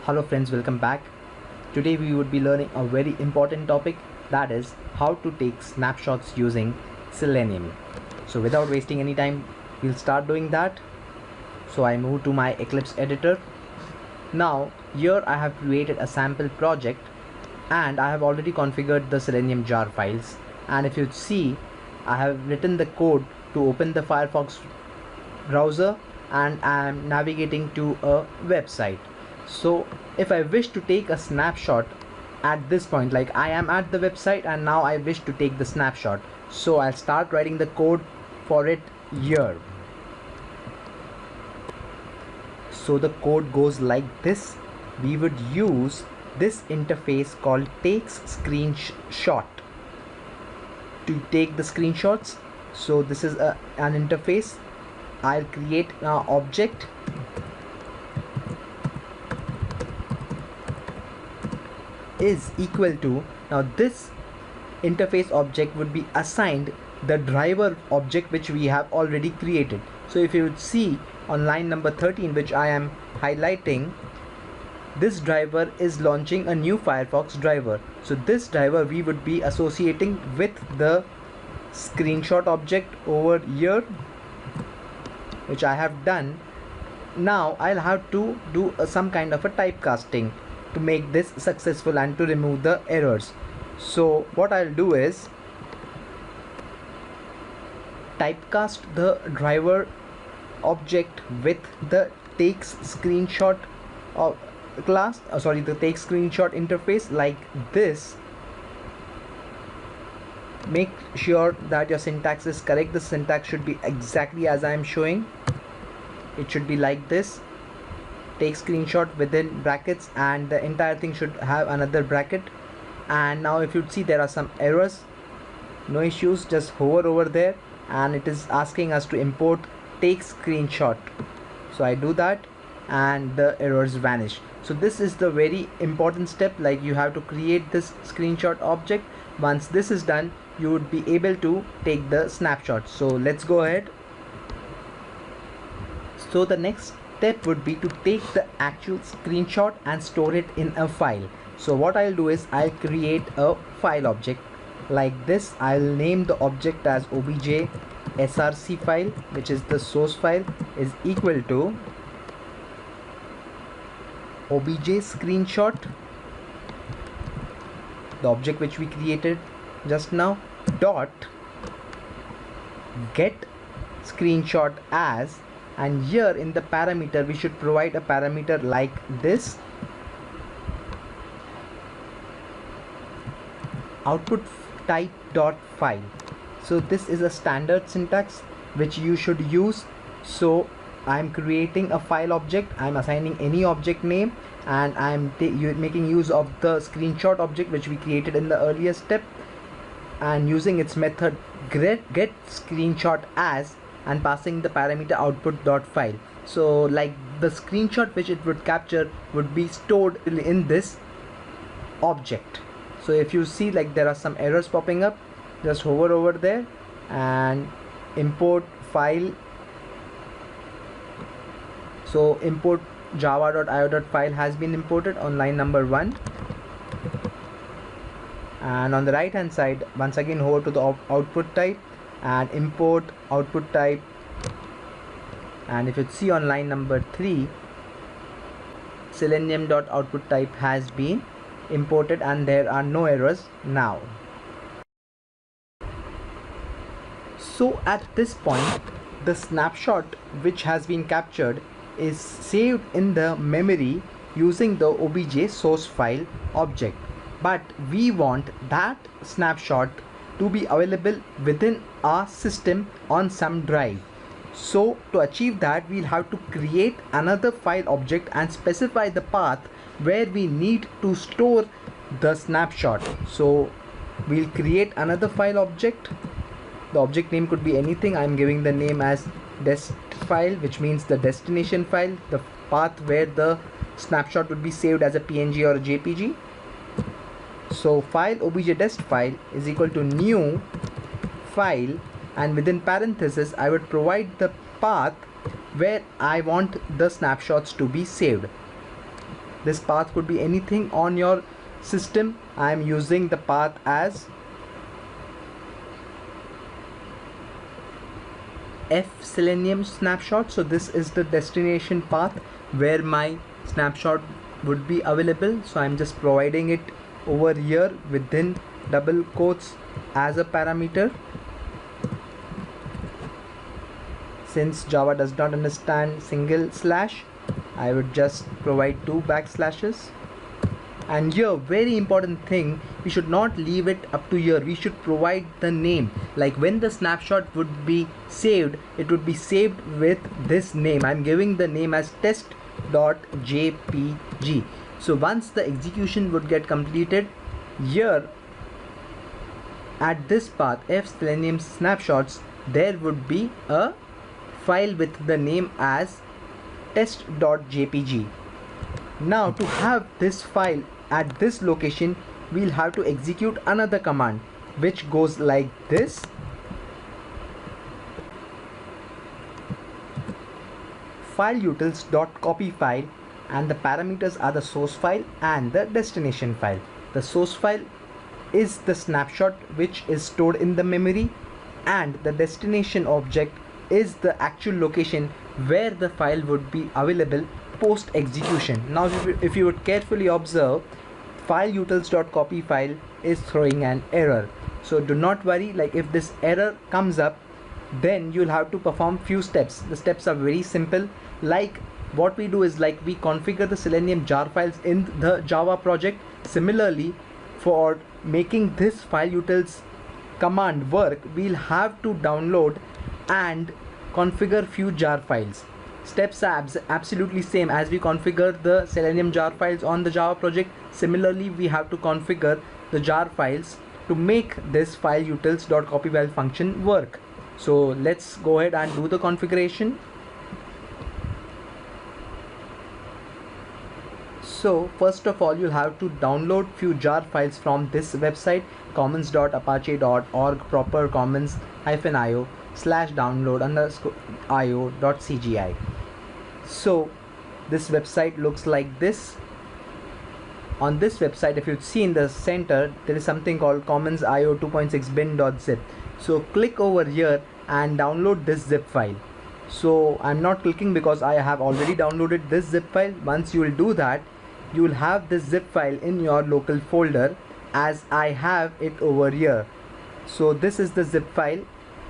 Hello friends, welcome back. Today we would be learning a very important topic, that is how to take snapshots using Selenium. So without wasting any time, we'll start doing that. So I move to my Eclipse editor. Now here I have created a sample project and I have already configured the Selenium jar files, and if you see, I have written the code to open the Firefox browser and I am navigating to a website. So if I wish to take a snapshot at this point, like I am at the website and now I wish to take the snapshot, so I'll start writing the code for it here. So the code goes like this. We would use this interface called takes screenshot to take the screenshots. So this is an interface. I'll create an object is equal to, now this interface object would be assigned the driver object which we have already created. So if you would see on line number 13, which I am highlighting, this driver is launching a new Firefox driver. So this driver we would be associating with the screenshot object over here, which I have done. Now I'll have to do some kind of a typecasting to make this successful and to remove the errors. So what I'll do is typecast the driver object with the takes screenshot of class, the takes screenshot interface like this. Make sure that your syntax is correct. The syntax should be exactly as I am showing. It should be like this: take screenshot within brackets, and the entire thing should have another bracket. And now if you see, there are some errors. No issues, just hover over there and it is asking us to import take screenshot. So I do that and the errors vanish. So this is the very important step, like you have to create this screenshot object. Once this is done, you would be able to take the snapshot. So let's go ahead. So the next step would be to take the actual screenshot and store it in a file. So what I'll do is I'll create a file object like this. I'll name the object as obj src file, which is the source file, is equal to obj screenshot, the object which we created just now, dot get screenshot as, and here in the parameter we should provide a parameter like this: output type dot file. So this is a standard syntax which you should use. So I'm creating a file object, I'm assigning any object name, and I'm making use of the screenshot object which we created in the earlier step, and using its method get screenshot as, and passing the parameter output dot file. So like the screenshot which it would capture would be stored in this object. So if you see, like there are some errors popping up, just hover over there and import file. So import java.io.file has been imported on line number 1, and on the right hand side once again hover to the output type and import output type. And if you see on line number 3, selenium.output type has been imported and there are no errors now. So at this point, the snapshot which has been captured is saved in the memory using the obj source file object, but we want that snapshot to be available within our system on some drive. So to achieve that, we'll have to create another file object and specify the path where we need to store the snapshot. So we'll create another file object. The object name could be anything. I'm giving the name as dest file, which means the destination file, the path where the snapshot would be saved as a PNG or a JPG. So file obj dest file is equal to new file, and within parentheses I would provide the path where I want the snapshots to be saved. This path could be anything on your system. I am using the path as F Selenium snapshot. So this is the destination path where my snapshot would be available. So I'm just providing it over here within double quotes as a parameter. Since Java does not understand single slash, I would just provide 2 backslashes. And here, very important thing, we should not leave it up to here. We should provide the name. Like when the snapshot would be saved, it would be saved with this name. I'm giving the name as test.jpg. So once the execution would get completed, here at this path F Selenium snapshots, there would be a file with the name as test.jpg. Now to have this file at this location, we'll have to execute another command which goes like this. Fileutils.copy file, and the parameters are the source file and the destination file. The source file is the snapshot which is stored in the memory, and the destination object is the actual location where the file would be available post execution. Now if you would carefully observe, fileutils.copy file is throwing an error. So do not worry, like if this error comes up, then you'll have to perform few steps. The steps are very simple. Like what we do is, like, we configure the Selenium jar files in the Java project. Similarly, for making this fileutils command work, we'll have to download and configure few jar files. Steps are absolutely same as we configure the Selenium jar files on the Java project. Similarly, we have to configure the jar files to make this fileutils.copy file function work. So let's go ahead and do the configuration. So first of all, you'll have to download few jar files from this website, commons.apache.org proper commons-io/download_io.cgi. So this website looks like this. On this website, if you see in the center, there is something called commons-io 2.6 bin.zip. So click over here and download this zip file. So I'm not clicking because I have already downloaded this zip file. Once you will do that, you will have this zip file in your local folder as I have it over here. So this is the zip file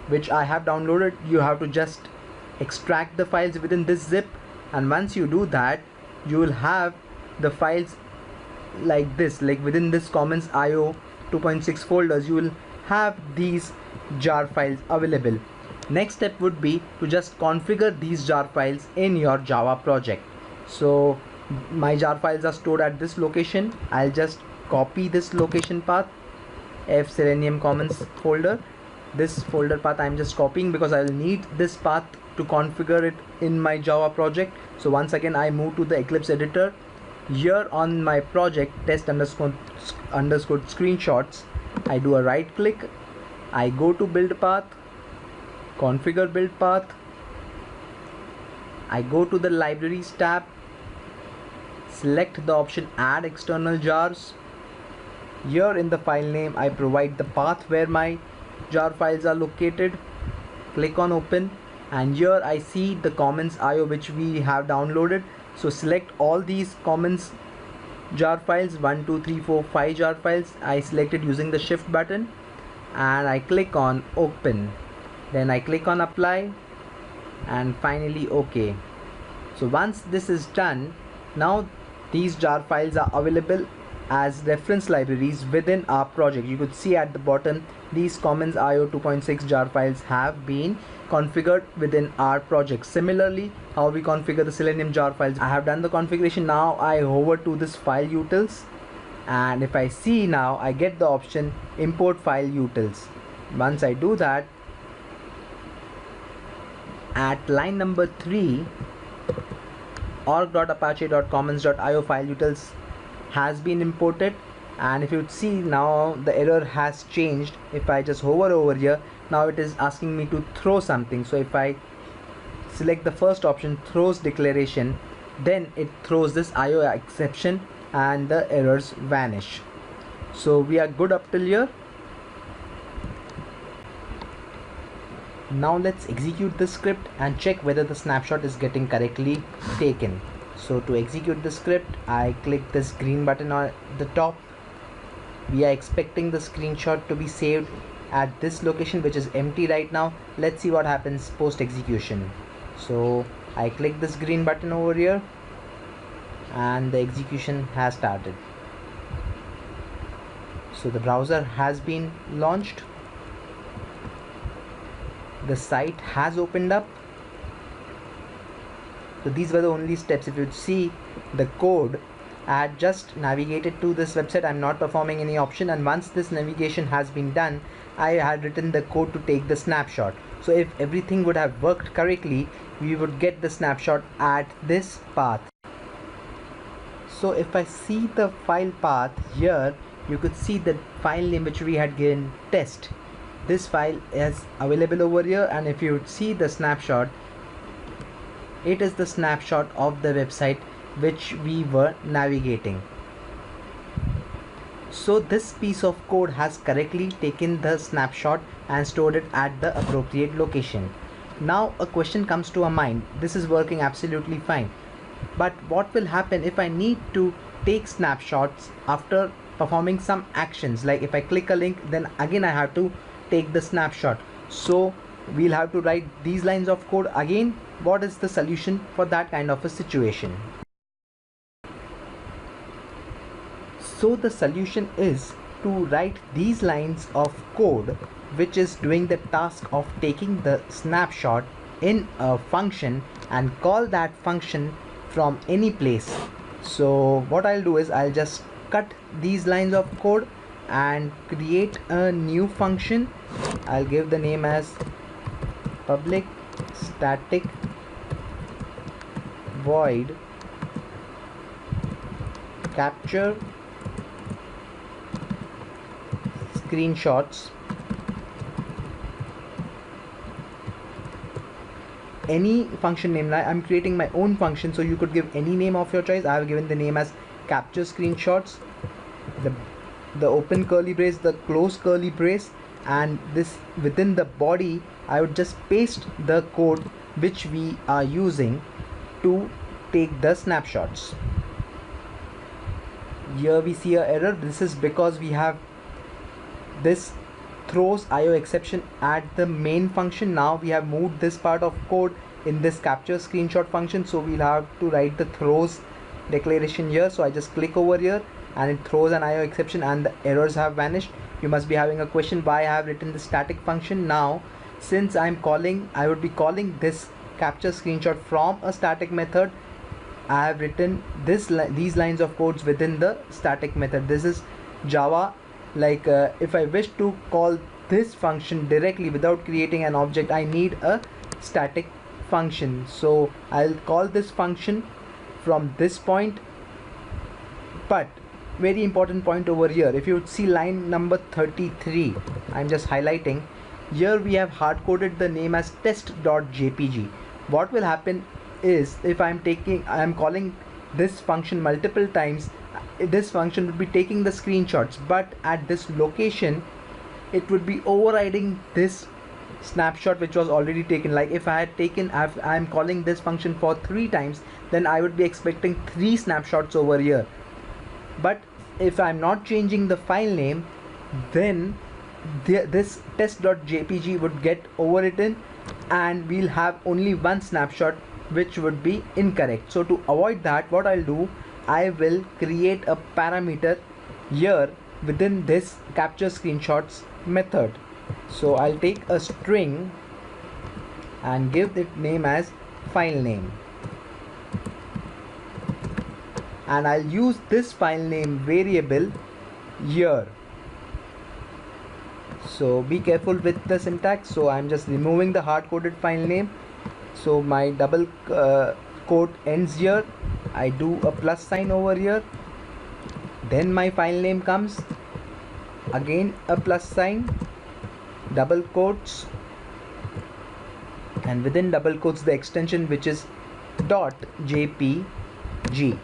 which I have downloaded. You have to just extract the files within this zip, and once you do that, you will have the files like this. Like within this commons-io 2.6 folders, you will have these jar files available. Next step would be to just configure these jar files in your Java project. So my jar files are stored at this location. I'll just copy this location path, F Selenium commons folder. This folder path I'm just copying because I will need this path to configure it in my Java project. So once again, I move to the Eclipse editor. Here on my project test_screenshots, I do a right click, I go to build path, configure build path, I go to the libraries tab, select the option add external jars. Here in the file name, I provide the path where my jar files are located, click on open, and here I see the commons-io which we have downloaded. So select all these commons jar files, 1 2 3 4 5 jar files. I selected using the shift button, and I click on open, then I click on apply, and finally OK. So once this is done, now these jar files are available as reference libraries within our project. You could see at the bottom, these commons-io 2.6 jar files have been configured within our project. Similarly, how we configure the Selenium jar files, I have done the configuration. Now I hover to this file utils, and if I see, now I get the option import file utils. Once I do that, at line number 3, org.apache.commons.io file utils has been imported, and if you see, now the error has changed. If I just hover over here, now it is asking me to throw something. So if I select the first option, throws declaration, then it throws this IO exception and the errors vanish. So we are good up till here. Now let's execute the script and check whether the snapshot is getting correctly taken. So to execute the script, I click this green button on the top. We are expecting the screenshot to be saved at this location, which is empty right now. Let's see what happens post execution. So I click this green button over here and the execution has started. So the browser has been launched. The site has opened up. So these were the only steps. If you see the code, I had just navigated to this website. I'm not performing any option, and once this navigation has been done, I had written the code to take the snapshot. So if everything would have worked correctly, we would get the snapshot at this path. So if I see the file path here, you could see the file name which we had given test. This file is available over here, and if you see the snapshot, it is the snapshot of the website which we were navigating. So this piece of code has correctly taken the snapshot and stored it at the appropriate location. Now a question comes to our mind. This is working absolutely fine, but what will happen if I need to take snapshots after performing some actions? Like if I click a link, then again I have to take the snapshot. So we'll have to write these lines of code again. What is the solution for that kind of a situation? So the solution is to write these lines of code which is doing the task of taking the snapshot in a function and call that function from any place. So what I'll do is I'll just cut these lines of code and create a new function. I'll give the name as public static void capture screenshots. Any function name. I'm creating my own function, so you could give any name of your choice. I have given the name as capture screenshots, the open curly brace, the close curly brace, and this within the body I would just paste the code which we are using to take the snapshots. Here we see an error. This is because we have this throws IO exception at the main function. Now we have moved this part of code in this capture screenshot function, so we'll have to write the throws declaration here. So I just click over here and it throws an IO exception and the errors have vanished. You must be having a question why I have written the static function. Now since I would be calling this capture screenshot from a static method, I have written these lines of codes within the static method. This is Java. Like if I wish to call this function directly without creating an object, I need a static function. So I'll call this function from this point. But very important point over here, if you see line number 33, I'm just highlighting here, we have hard coded the name as test.jpg. What will happen is if I'm calling this function multiple times, this function would be taking the screenshots, but at this location it would be overriding this snapshot which was already taken. Like if I'm calling this function for 3 times, then I would be expecting 3 snapshots over here. But if I'm not changing the file name, then this test.jpg would get overwritten and we'll have only 1 snapshot which would be incorrect. So to avoid that, what I'll do, I will create a parameter here within this capture screenshots method. So I'll take a string and give it name as file name, and I'll use this file name variable here. So be careful with the syntax. So I'm just removing the hard-coded file name. So my double quote ends here. I do a plus sign over here. Then my file name comes. Again a plus sign, double quotes, and within double quotes the extension which is .jpg. G.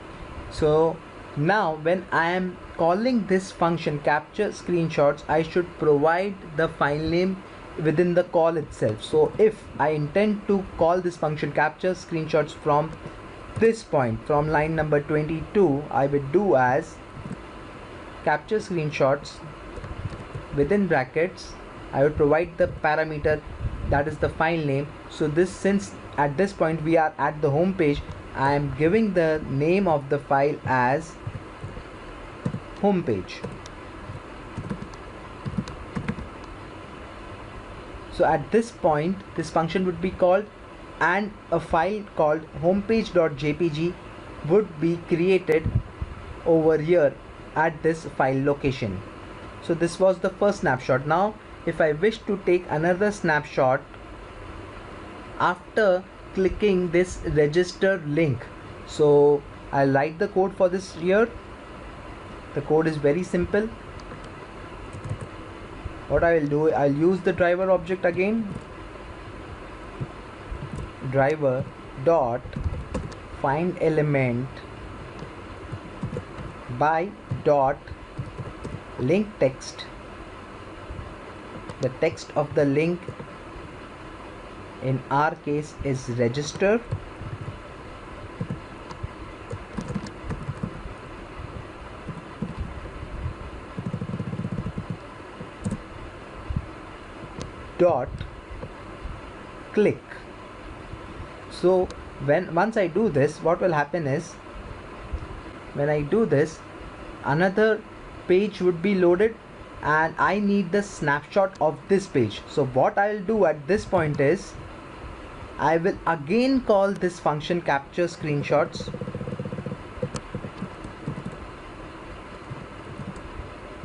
So now when I am calling this function capture screenshots, I should provide the file name within the call itself. So if I intend to call this function capture screenshots from this point, from line number 22, I would do as capture screenshots within brackets. I would provide the parameter, that is the file name. So this, since at this point we are at the home page, I am giving the name of the file as home page. So at this point this function would be called, and a file called homepage.jpg would be created over here at this file location. So this was the first snapshot. Now if I wish to take another snapshot after clicking this register link, so I'll write the code for this here. The code is very simple. What I will do, I'll use the driver object again. Driver dot find element by dot link text. The text of the link in our case is register. Dot click. So once I do this, what will happen is, when I do this, another page would be loaded and I need the snapshot of this page. So what I'll do at this point is, I will again call this function capture screenshots,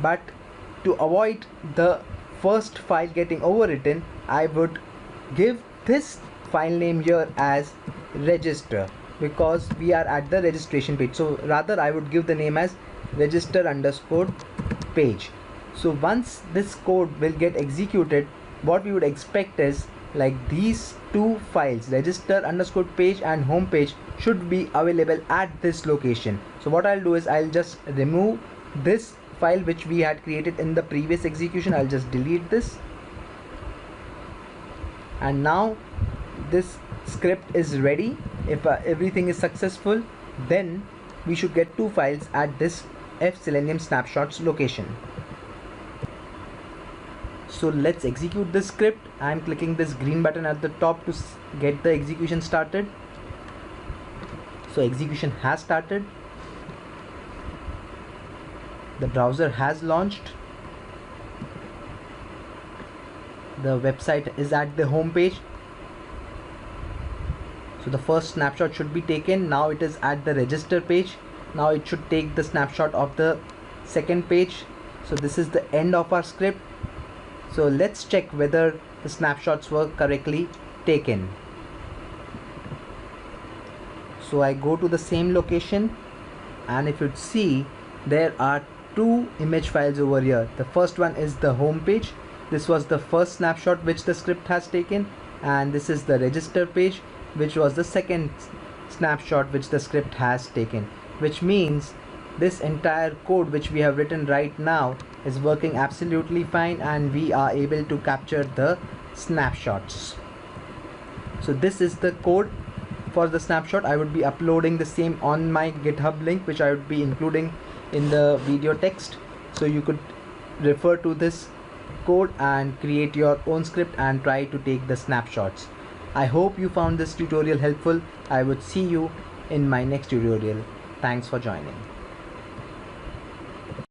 but to avoid the first file getting overwritten, I would give this file name here as register, because we are at the registration page. So rather I would give the name as register underscore page. So once this code will get executed, what we would expect is, like, these two files, register underscore page and home page, should be available at this location. So what I'll do is, I'll just remove this file which we had created in the previous execution. I'll just delete this, and now this script is ready. If everything is successful, then we should get two files at this Selenium snapshots location. So let's execute this script. I am clicking this green button at the top to get the execution started. So execution has started. The browser has launched. The website is at the home page. So the first snapshot should be taken. Now it is at the register page. Now it should take the snapshot of the second page. So this is the end of our script. So let's check whether the snapshots were correctly taken. So I go to the same location, and if you'd see, there are two image files over here. The first one is the home page. This was the first snapshot which the script has taken, and this is the register page, which was the second snapshot which the script has taken, which means this entire code which we have written right now is working absolutely fine, and we are able to capture the snapshots. So this is the code for the snapshot. I would be uploading the same on my GitHub link, which I would be including in the video text, so you could refer to this code and create your own script and try to take the snapshots. I hope you found this tutorial helpful. I would see you in my next tutorial. Thanks for joining.